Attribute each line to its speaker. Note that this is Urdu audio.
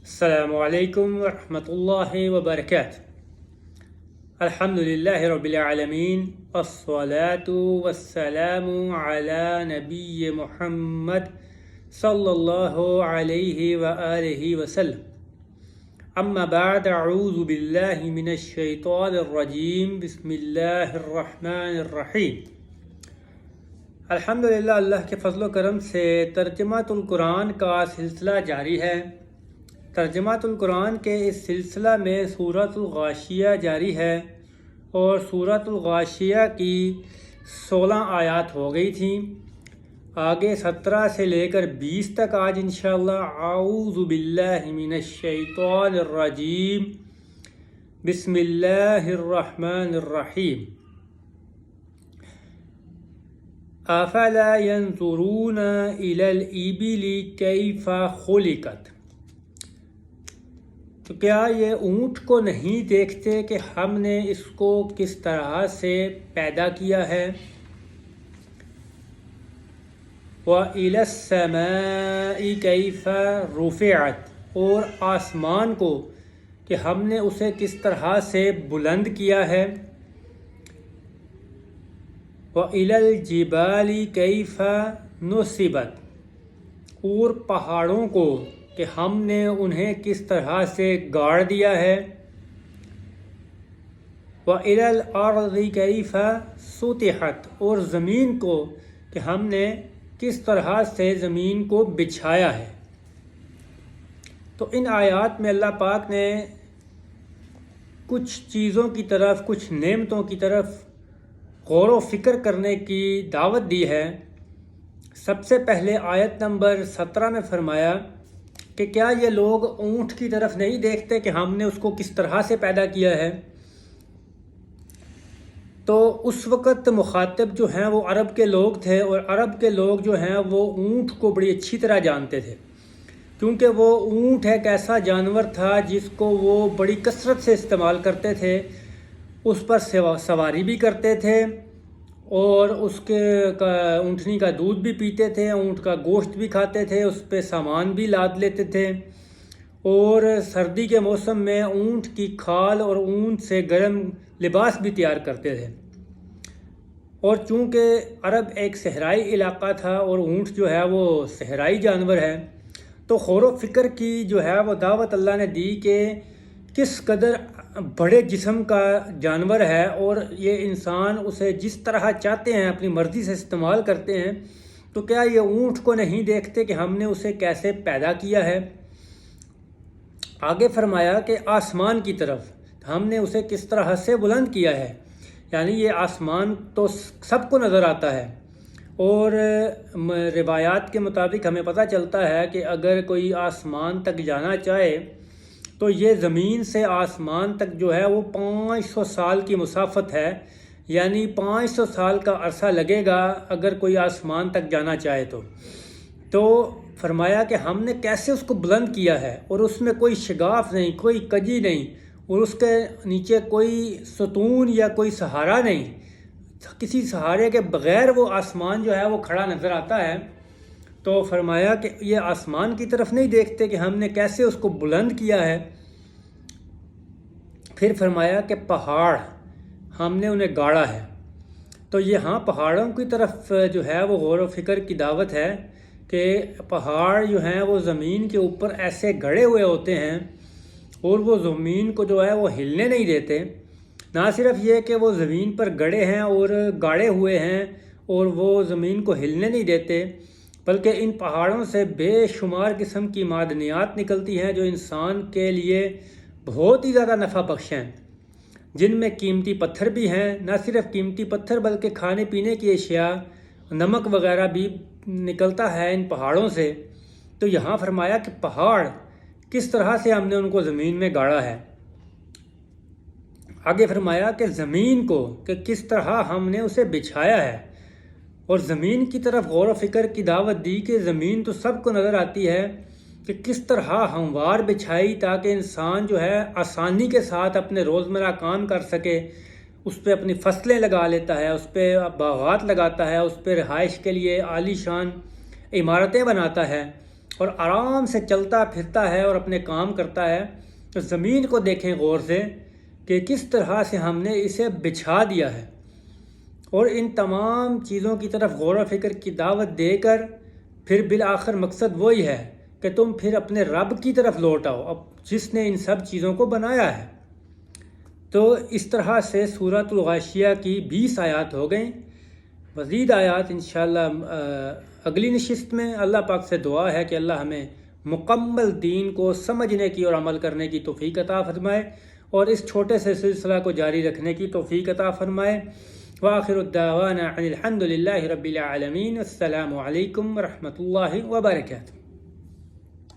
Speaker 1: السلام علیکم ورحمۃ اللہ وبرکاتہ۔ الحمدللہ رب العالمین والصلاة والسلام علی نبی محمد صلی اللہ علیہ وآلہ وسلم۔ اما بعد، اعوذ باللہ من الشیطان الرجیم، بسم اللہ الرحمن الرحیم۔ الحمدللہ، اللہ کے فضل و کرم سے ترجمۃ القرآن کا سلسلہ جاری ہے۔ ترجمۃ القرآن کے اس سلسلہ میں سورۃ الغاشیہ جاری ہے اور سورۃ الغاشیہ کی 16 آیات ہو گئی تھیں، آگے 17 سے لے کر 20 تک آج انشاءاللہ۔ اعوذ باللہ من الشیطان الرجیم، بسم اللہ الرحمن الرحیم۔ افلا ينظرون الى الابل کیف خلقت، تو کیا یہ اونٹ کو نہیں دیکھتے کہ ہم نے اس کو کس طرح سے پیدا کیا ہے؟ وَإِلَى السَّمَاءِ كَيْفَ رُفِعَتْ، اور آسمان کو کہ ہم نے اسے کس طرح سے بلند کیا ہے۔ وَإِلَى الْجِبَالِ كَيْفَ نُصِبَتْ، اور پہاڑوں کو کہ ہم نے انہیں کس طرح سے گاڑ دیا ہے۔ وَإِلَى الْأَرْضِ كَيْفَ سُطِحَتْ، اور زمین کو کہ ہم نے کس طرح سے زمین کو بچھایا ہے۔ تو ان آیات میں اللہ پاک نے کچھ چیزوں کی طرف، کچھ نعمتوں کی طرف غور و فکر کرنے کی دعوت دی ہے۔ سب سے پہلے آیت نمبر 17 میں فرمایا کہ کیا یہ لوگ اونٹ کی طرف نہیں دیکھتے کہ ہم نے اس کو کس طرح سے پیدا کیا ہے؟ تو اس وقت مخاطب جو ہیں وہ عرب کے لوگ تھے، اور عرب کے لوگ جو ہیں وہ اونٹ کو بڑی اچھی طرح جانتے تھے، کیونکہ وہ اونٹ ایک ایسا جانور تھا جس کو وہ بڑی کثرت سے استعمال کرتے تھے، اس پر سواری بھی کرتے تھے، اور اس کے اونٹنی کا دودھ بھی پیتے تھے، اونٹ کا گوشت بھی کھاتے تھے، اس پہ سامان بھی لاد لیتے تھے، اور سردی کے موسم میں اونٹ کی کھال اور اونٹ سے گرم لباس بھی تیار کرتے تھے۔ اور چونکہ عرب ایک صحرائی علاقہ تھا اور اونٹ جو ہے وہ صحرائی جانور ہے، تو غور و فکر کی جو ہے وہ دعوت اللہ نے دی کہ کس قدر بڑے جسم کا جانور ہے، اور یہ انسان اسے جس طرح چاہتے ہیں اپنی مرضی سے استعمال کرتے ہیں، تو کیا یہ اونٹ کو نہیں دیکھتے کہ ہم نے اسے کیسے پیدا کیا ہے؟ آگے فرمایا کہ آسمان کی طرف ہم نے اسے کس طرح سے بلند کیا ہے، یعنی یہ آسمان تو سب کو نظر آتا ہے، اور روایات کے مطابق ہمیں پتہ چلتا ہے کہ اگر کوئی آسمان تک جانا چاہے تو یہ زمین سے آسمان تک جو ہے وہ 500 سال کی مسافت ہے، یعنی 500 سال کا عرصہ لگے گا اگر کوئی آسمان تک جانا چاہے تو فرمایا کہ ہم نے کیسے اس کو بلند کیا ہے، اور اس میں کوئی شگاف نہیں، کوئی کجی نہیں، اور اس کے نیچے کوئی ستون یا کوئی سہارا نہیں، کسی سہارے کے بغیر وہ آسمان جو ہے وہ کھڑا نظر آتا ہے۔ تو فرمایا کہ یہ آسمان کی طرف نہیں دیکھتے کہ ہم نے کیسے اس کو بلند کیا ہے۔ پھر فرمایا کہ پہاڑ ہم نے انہیں گاڑا ہے، تو یہاں پہاڑوں کی طرف جو ہے وہ غور و فکر کی دعوت ہے کہ پہاڑ جو ہیں وہ زمین کے اوپر ایسے گڑے ہوئے ہوتے ہیں، اور وہ زمین کو جو ہے وہ ہلنے نہیں دیتے۔ نہ صرف یہ کہ وہ زمین پر گڑے ہیں اور گاڑے ہوئے ہیں اور وہ زمین کو ہلنے نہیں دیتے، بلکہ ان پہاڑوں سے بے شمار قسم کی معدنیات نکلتی ہیں جو انسان کے لیے بہت ہی زیادہ نفع بخش ہیں، جن میں قیمتی پتھر بھی ہیں، نہ صرف قیمتی پتھر بلکہ کھانے پینے کی اشیاء، نمک وغیرہ بھی نکلتا ہے ان پہاڑوں سے۔ تو یہاں فرمایا کہ پہاڑ کس طرح سے ہم نے ان کو زمین میں گاڑا ہے۔ آگے فرمایا کہ زمین کو کہ کس طرح ہم نے اسے بچھایا ہے، اور زمین کی طرف غور و فکر کی دعوت دی کہ زمین تو سب کو نظر آتی ہے کہ کس طرح ہموار بچھائی تاکہ انسان جو ہے آسانی کے ساتھ اپنے روزمرہ کام کر سکے، اس پہ اپنی فصلیں لگا لیتا ہے، اس پہ باغات لگاتا ہے، اس پہ رہائش کے لیے عالی شان عمارتیں بناتا ہے، اور آرام سے چلتا پھرتا ہے اور اپنے کام کرتا ہے، تو زمین کو دیکھیں غور سے کہ کس طرح سے ہم نے اسے بچھا دیا ہے، اور ان تمام چیزوں کی طرف غور و فکر کی دعوت دے کر پھر بالآخر مقصد وہی ہے کہ تم پھر اپنے رب کی طرف لوٹ آؤ، اب جس نے ان سب چیزوں کو بنایا ہے۔ تو اس طرح سے سورۃ الغاشیہ کی 20 آیات ہو گئیں۔ مزید آیات انشاءاللہ اگلی نشست میں۔ اللہ پاک سے دعا ہے کہ اللہ ہمیں مکمل دین کو سمجھنے کی اور عمل کرنے کی توفیق عطا فرمائے، اور اس چھوٹے سے سلسلہ کو جاری رکھنے کی توفیق عطا فرمائے۔ وآخر الدعوانا ان الحمد للہ رب العالمین۔ السلام علیکم ورحمۃ اللہ وبرکاتہ۔